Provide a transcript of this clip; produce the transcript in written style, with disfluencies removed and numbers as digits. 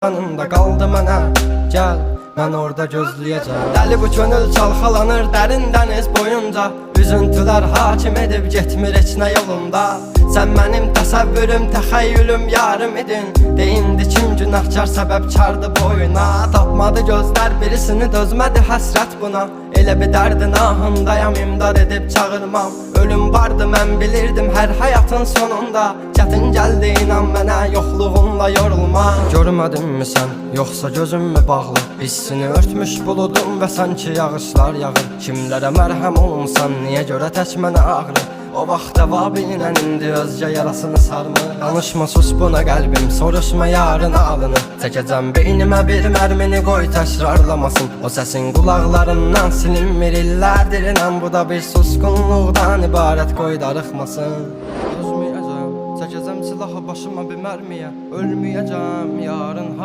Yanında qaldı mənə, gəl, mən orada gözləyəcəm. Dəli bu könül çalxalanır dərin dəniz boyunca, üzüntülər hakim edib getmir heç nə yolunda. Sən mənim təsəvvürüm, təxəyyülüm, yarım idin. Deyindi kim günahkar səbəbkardı boyuna. Tapmadı gözlər birisini, dözmədi həsrət buna. Elə bir dərdin ahındayam, imdad edib çağırmam. Ölüm vardı mən bilirdim hər həyatın sonunda. Çətin gəldi inan mənə, yoxluğunla yorulma. Görmədinmi sən, yoxsa gözüm mü bağlı? Hissini örtmüş buludum və sanki yağışlar yağır. Kimlərə mərhəm olunsan, niyə görə tək mənə ağrı? O vaxt cavabinlə indi özgə yarasını sarmır. Danışma sus buna qəlbim, soruşma yarın alını. Çəkəcəm beynimə bir mərmini, qoy təkrarlamasın. O səsin qulaqlarından silinmir illərdir inan. Bu da bir susqunluqdan ibarət, qoy darıxmasın. Dözməyəcəm, çəkəcəm silahı başıma bir mərmiyə. Ölməyəcəm yarın